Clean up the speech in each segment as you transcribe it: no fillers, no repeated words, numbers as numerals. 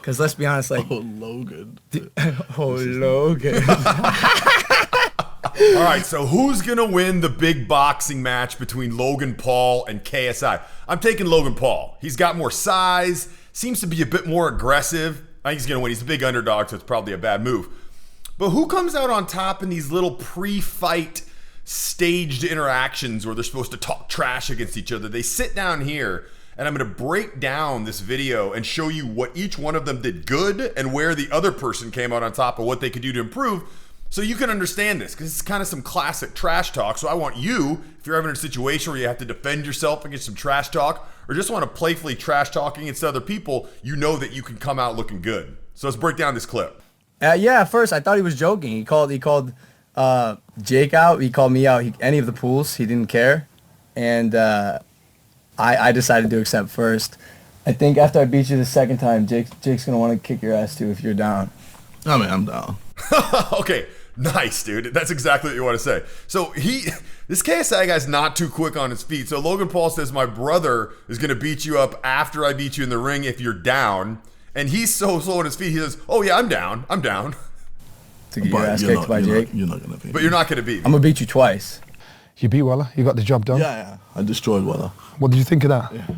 Because let's be honest, like... Oh, Logan. Logan. All right, so who's going to win the big boxing match between Logan Paul and KSI? I'm taking Logan Paul. He's got more size, seems to be a bit more aggressive. I think he's going to win. He's a big underdog, so it's probably a bad move. But who comes out on top in these little pre-fight staged interactions where they're supposed to talk trash against each other? They sit down here, and I'm going to break down this video and show you what each one of them did good and where the other person came out on top and what they could do to improve, so you can understand this, because it's kind of some classic trash talk. So I want you, if you're ever in a situation where you have to defend yourself against some trash talk, or just want to playfully trash talk against other people, you know that you can come out looking good. So let's break down this clip. Yeah, at first I thought he was joking. He called Jake out. He called me out. Any of the pools, he didn't care. And I decided to accept first. I think after I beat you the second time, Jake's going to want to kick your ass too if you're down. I mean, I'm down. Okay. Nice, dude. That's exactly what you want to say. So this KSI guy's not too quick on his feet. So Logan Paul says, my brother is going to beat you up after I beat you in the ring if you're down. And he's so slow on his feet, he says, oh yeah, I'm down. To get your ass kicked by Jake. You're not going to beat me. But you're not going to beat me. I'm going to beat you twice. You beat Weller? You got the job done? Yeah. I destroyed Weller. What did you think of that? Yeah.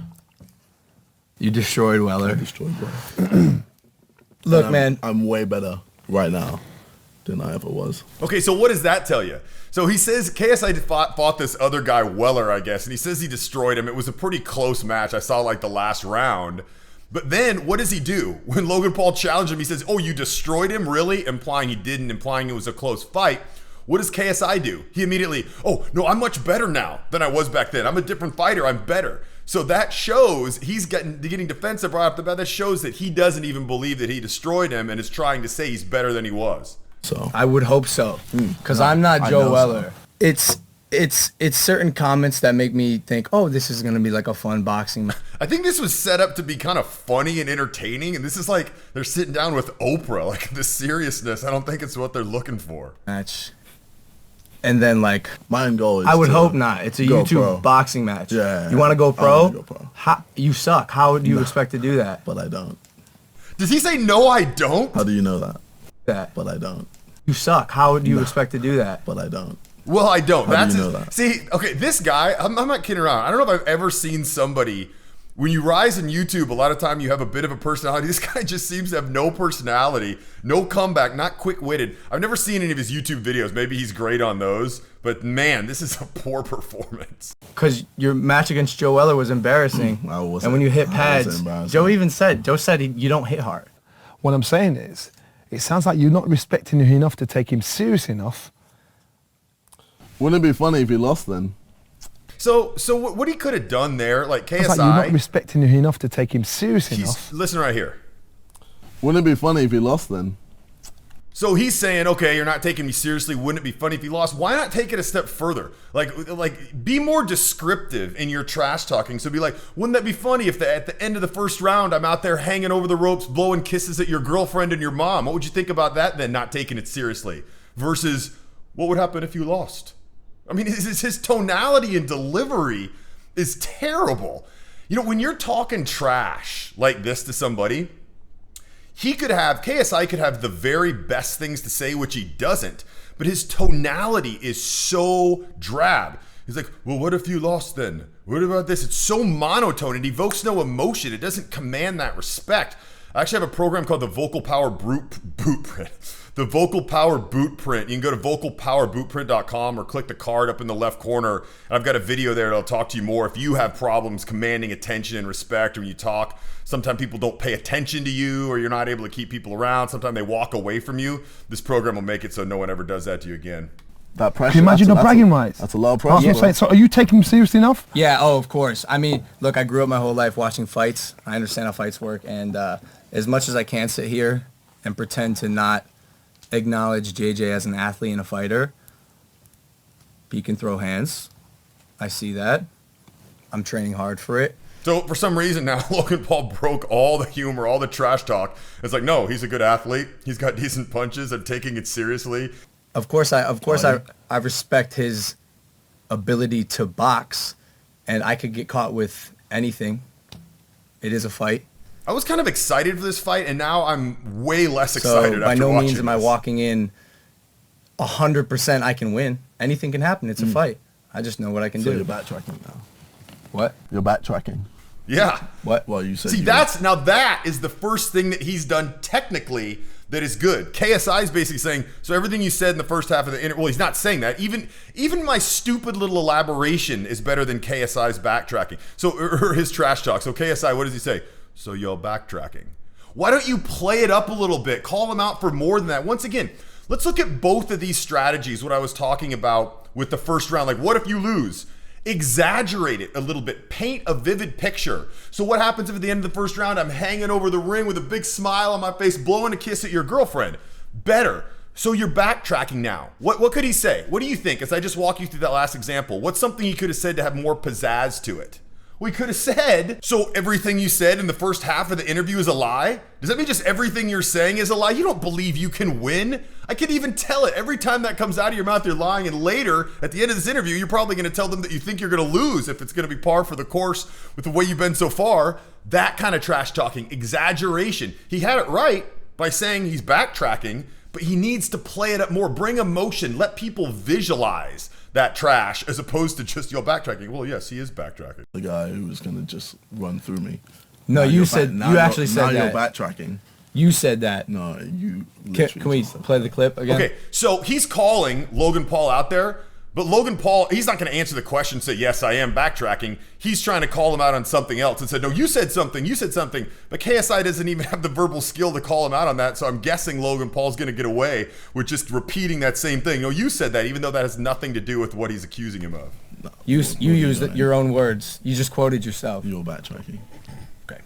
You destroyed Weller. I destroyed Weller. Look, man. I'm way better right now than I ever was. Okay, so what does that tell you? So he says KSI fought this other guy, Weller, I guess, and he says he destroyed him. It was a pretty close match. I saw like the last round. But then what does he do? When Logan Paul challenged him, he says, oh, you destroyed him? Really? Implying he didn't, implying it was a close fight. What does KSI do? He immediately, oh, no, I'm much better now than I was back then. I'm a different fighter. I'm better. So that shows he's getting defensive right off the bat. That shows that he doesn't even believe that he destroyed him and is trying to say he's better than he was. So I would hope so, because I'm not Joe Weller. So. It's certain comments that make me think, oh, this is gonna be like a fun boxing match. I think this was set up to be kind of funny and entertaining, and this is like they're sitting down with Oprah, like the seriousness. I don't think it's what they're looking for. Match. And then like my end goal is I would hope not. It's a YouTube pro. boxing match. Yeah. You want to go pro? I wanna go pro. How, you suck. How do you expect to do that? But I don't. Does he say no? I don't. How do you know that? That. But I don't. You suck. How do you expect to do that? But I don't. Well, I don't. How do you know that? See, okay, this guy, I'm not kidding around. I don't know if I've ever seen somebody, when you rise in YouTube, a lot of time you have a bit of a personality. This guy just seems to have no personality, no comeback, not quick-witted. I've never seen any of his YouTube videos. Maybe he's great on those, but man, this is a poor performance. Because your match against Joe Weller was embarrassing. And when you hit pads, Joe said you don't hit hard. What I'm saying is, it sounds like you're not respecting him enough to take him serious enough. Wouldn't it be funny if he lost then? So what he could have done there, like KSI. It's like you're not respecting him enough to take him serious enough. Listen right here. Wouldn't it be funny if he lost then? So he's saying, okay, you're not taking me seriously. Wouldn't it be funny if he lost? Why not take it a step further? Like be more descriptive in your trash talking. So be like, wouldn't that be funny if at the end of the first round, I'm out there hanging over the ropes, blowing kisses at your girlfriend and your mom? What would you think about that then, not taking it seriously? Versus, what would happen if you lost? I mean, his tonality and delivery is terrible. You know, when you're talking trash like this to somebody, KSI could have the very best things to say, which he doesn't, but his tonality is so drab. He's like, well, what if you lost then? What about this? It's so monotone. It evokes no emotion. It doesn't command that respect. I actually have a program called the Vocal Power Bootprint. The Vocal Power Bootprint. You can go to vocalpowerbootprint.com or click the card up in the left corner. And I've got a video there that'll talk to you more. If you have problems commanding attention and respect when you talk, sometimes people don't pay attention to you or you're not able to keep people around. Sometimes they walk away from you. This program will make it so no one ever does that to you again. That pressure. Can you imagine the bragging rights? That's a lot of pressure. That's what I'm saying. So are you taking him seriously enough? Yeah, of course. I mean, look, I grew up my whole life watching fights. I understand how fights work. And as much as I can sit here and pretend to not acknowledge JJ as an athlete and a fighter, he can throw hands. I see that. I'm training hard for it. So for some reason now, Logan Paul broke all the humor, all the trash talk. It's like, no, he's a good athlete. He's got decent punches. I'm taking it seriously. Of course, I respect his ability to box, and I could get caught with anything. It is a fight. I was kind of excited for this fight, and now I'm way less excited. So by after no watching means am I this. walking in 100% I can win. Anything can happen. It's a fight. I just know what I can So do. you're backtracking now. What? You're backtracking. Yeah. What? Well, you said See, you that is the first thing that he's done technically that is good. KSI is basically saying, so everything you said in the first half of the interview, well, he's not saying that. Even my stupid little elaboration is better than KSI's backtracking. So, or his trash talk. So KSI, what does he say? So you're backtracking. Why don't you play it up a little bit? Call him out for more than that. Once again, let's look at both of these strategies, what I was talking about with the first round. Like, what if you lose? Exaggerate it a little bit. Paint a vivid picture. So what happens if at the end of the first round, I'm hanging over the ring with a big smile on my face, blowing a kiss at your girlfriend? Better. So you're backtracking now. What could he say? What do you think? As I just walk you through that last example, what's something he could have said to have more pizzazz to it? We could have said, so everything you said in the first half of the interview is a lie? Does that mean just everything you're saying is a lie? You don't believe you can win? I can even tell it. Every time that comes out of your mouth, you're lying. And later, at the end of this interview, you're probably going to tell them that you think you're going to lose if it's going to be par for the course with the way you've been so far. That kind of trash talking, exaggeration. He had it right by saying he's backtracking, but he needs to play it up more. Bring emotion. Let people visualize that trash as opposed to just your backtracking. Well, yes, he is backtracking. the guy who was gonna just run through me. No, Now you you're said now you actually you're- said now that. you're backtracking. You said that. No, you. Can literally we just said play that. the clip again? Okay, so he's calling Logan Paul out there, but Logan Paul, he's not going to answer the question, say, yes, I am backtracking. He's trying to call him out on something else and said, no, you said something. But KSI doesn't even have the verbal skill to call him out on that, so I'm guessing Logan Paul's going to get away with just repeating that same thing. No, you said that, even though that has nothing to do with what he's accusing him of. No, You what are used doing? your own words. You just quoted yourself. You're backtracking. Okay.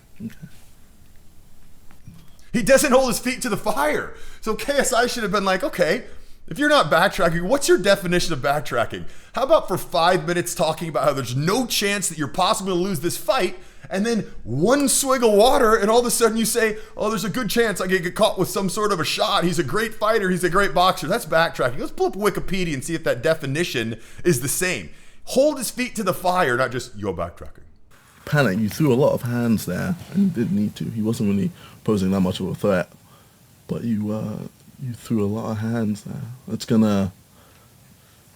He doesn't hold his feet to the fire. So KSI should have been like, okay, if you're not backtracking, what's your definition of backtracking? How about for 5 minutes talking about how there's no chance that you're possibly going to lose this fight, and then one swig of water, and all of a sudden you say, oh, there's a good chance I could get caught with some sort of a shot. He's a great fighter. He's a great boxer. That's backtracking. Let's pull up Wikipedia and see if that definition is the same. Hold his feet to the fire, not just, you're backtracking. Panic. You threw a lot of hands there, and you didn't need to. He wasn't really posing that much of a threat, but you threw a lot of hands there. It's gonna,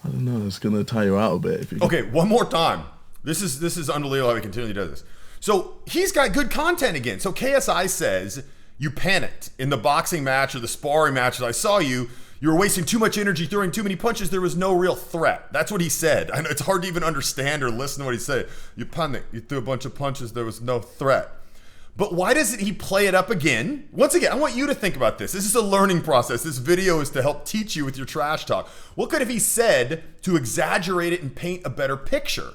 I don't know, it's gonna tire you out a bit if you. Okay, one more time. This is unbelievable how he continually does this. So he's got good content again. So KSI says you panicked in the boxing match or the sparring matches. I saw you. You were wasting too much energy, throwing too many punches. There was no real threat. That's what he said. I know it's hard to even understand or listen to what he said. You panicked. You threw a bunch of punches. There was no threat. But why doesn't he play it up again? Once again, I want you to think about this. This is a learning process. This video is to help teach you with your trash talk. What could have he said to exaggerate it and paint a better picture?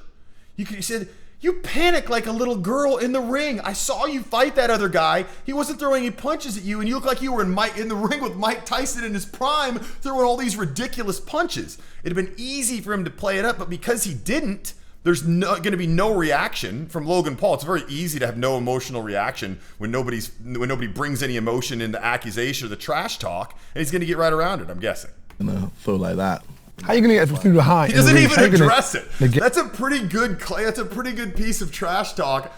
He said, you panicked like a little girl in the ring. I saw you fight that other guy. He wasn't throwing any punches at you, and you look like you were in the ring with Mike Tyson in his prime, throwing all these ridiculous punches. It'd have been easy for him to play it up, but because he didn't, there's going to be no reaction from Logan Paul. It's very easy to have no emotional reaction when nobody brings any emotion in the accusation or the trash talk, and he's going to get right around it, I'm guessing. Gonna throw like that. How are you going to get through the height? He doesn't even How you gonna address it. negate That's a pretty good piece of trash talk.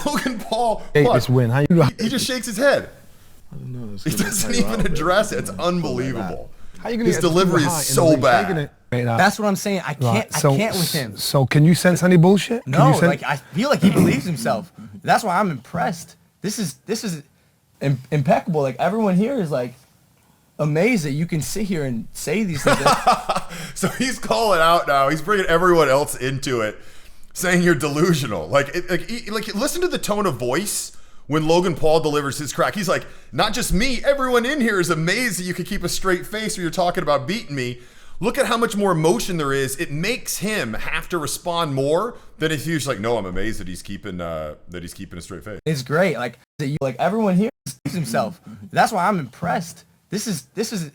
Logan Paul, this win? How you he just shakes his head. I don't know. It's He gonna doesn't tire you out even a bit. address it. It's Throw like unbelievable. How you gonna His get through the delivery is height in the so ring? How you bad. gonna make that? That's what I'm saying. I can't. Right, I can't with him. So can you sense any bullshit? Can No, you sense- like I feel like he believes himself. That's why I'm impressed. This is impeccable. Like everyone here is like amazed that you can sit here and say these things. So he's calling out now. He's bringing everyone else into it, saying you're delusional. Like listen to the tone of voice when Logan Paul delivers his crack. He's like, not just me. Everyone in here is amazed that you could keep a straight face when you're talking about beating me. Look at how much more emotion there is. It makes him have to respond more than if he was like, no, I'm amazed that he's keeping a straight face. It's great. Like everyone here believes himself. That's why I'm impressed. This is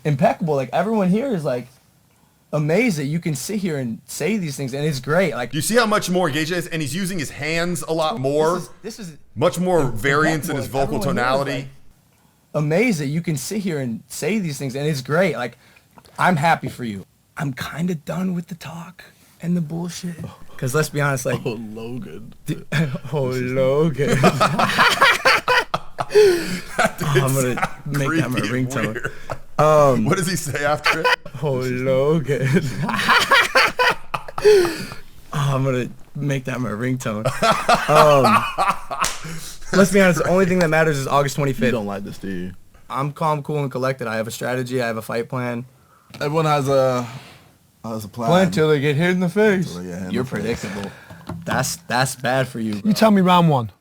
impeccable. Like everyone here is like amazed that you can sit here and say these things, and it's great. Like You see how much more engaged he is, and he's using his hands a lot more. This is Much more variance in his impeccable. vocal Like, everyone here is, tonality. like, amazed that you can sit here and say these things, and it's great. Like I'm happy for you. I'm kind of done with the talk and the bullshit. Because let's be honest, like Oh, Logan. oh Logan. I'm going to make that my Creepy and ringtone. weird. What does he say after it? Oh, Logan. I'm going to make that my ringtone. Let's be honest, the only thing that matters is August 25th. You don't like this, do you? I'm calm, cool, and collected. I have a strategy. I have a fight plan. Everyone has a plan. Plan till they get hit in the face. Till they get hit in You're the face. predictable. That's bad for you, bro. You tell me round one.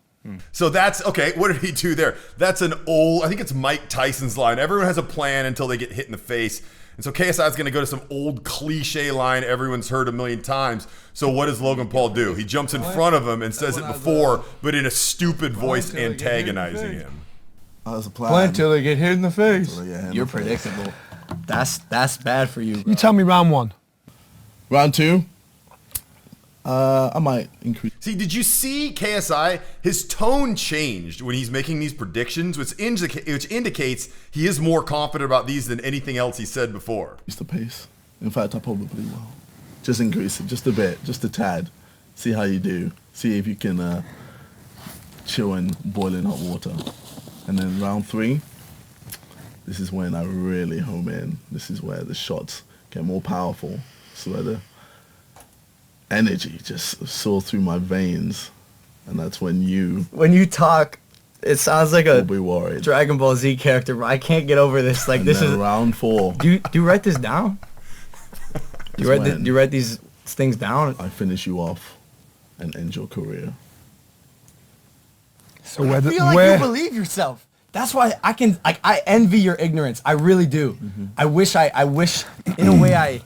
So that's okay. What did he do there? That's an old, I think it's Mike Tyson's line. Everyone has a plan until they get hit in the face. And so KSI is going to go to some old cliche line everyone's heard a million times. So what does Logan Paul do? He jumps in front of him and says it before, but in a stupid voice antagonizing him. Has a plan. Plan till they get hit in the face. Till they get hit in You're the face. predictable. That's bad for you, bro. You tell me round one. Round two. I might increase. See, did you see KSI? His tone changed when he's making these predictions, which indicates he is more confident about these than anything else he said before. The pace. In fact, I probably will. Just increase it, just a bit, just a tad. See how you do. See if you can chill in boiling hot water. And then round three, this is when I really home in. This is where the shots get more powerful. This is where the energy just soars through my veins. And that's when you When you talk, it sounds like will a be worried. Dragon Ball Z character, bro. I can't get over this. Like, And this then is... round four. Do you write this down? Do is when you write these things down? I finish you off and end your career. So where, I feel like you believe yourself. That's why I envy your ignorance. I really do. I wish in a way I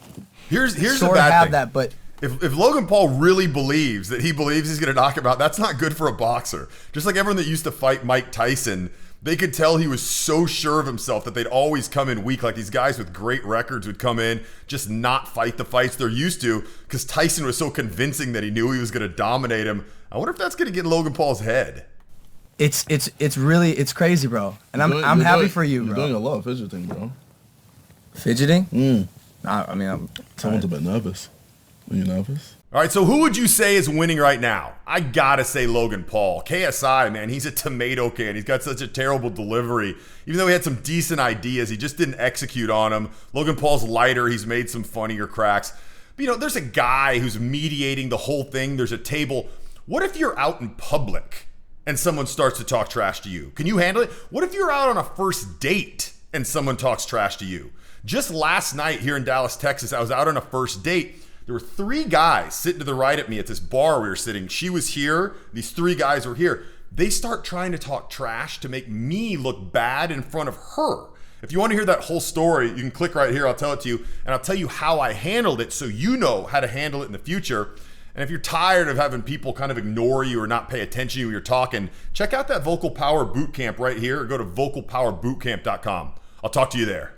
Here's the sort of bad have thing. that, but If Logan Paul really believes that he believes he's going to knock him out, that's not good for a boxer. Just like everyone that used to fight Mike Tyson, they could tell he was so sure of himself that they'd always come in weak. Like these guys with great records would come in, just not fight the fights they're used to because Tyson was so convincing that he knew he was going to dominate him. I wonder if that's going to get in Logan Paul's head. it's really crazy, bro. And I'm happy for you, You're bro. doing a lot of fidgeting, bro. Fidgeting? I mean, I'm Someone's a bit nervous. Are you nervous? All right, so who would you say is winning right now? I got to say Logan Paul. KSI, man, he's a tomato can. He's got such a terrible delivery. Even though he had some decent ideas, he just didn't execute on them. Logan Paul's lighter. He's made some funnier cracks. But, you know, there's a guy who's mediating the whole thing. There's a table. What if you're out in public and someone starts to talk trash to you? Can you handle it? What if you're out on a first date and someone talks trash to you? Just last night here in Dallas, Texas, I was out on a first date. There were 3 guys sitting to the right at me at this bar we were sitting. She was here. These 3 guys were here. They start trying to talk trash to make me look bad in front of her. If you want to hear that whole story, you can click right here. I'll tell it to you. And I'll tell you how I handled it so you know how to handle it in the future. And if you're tired of having people kind of ignore you or not pay attention to you when you're talking, check out that Vocal Power Bootcamp right here or go to vocalpowerbootcamp.com. I'll talk to you there.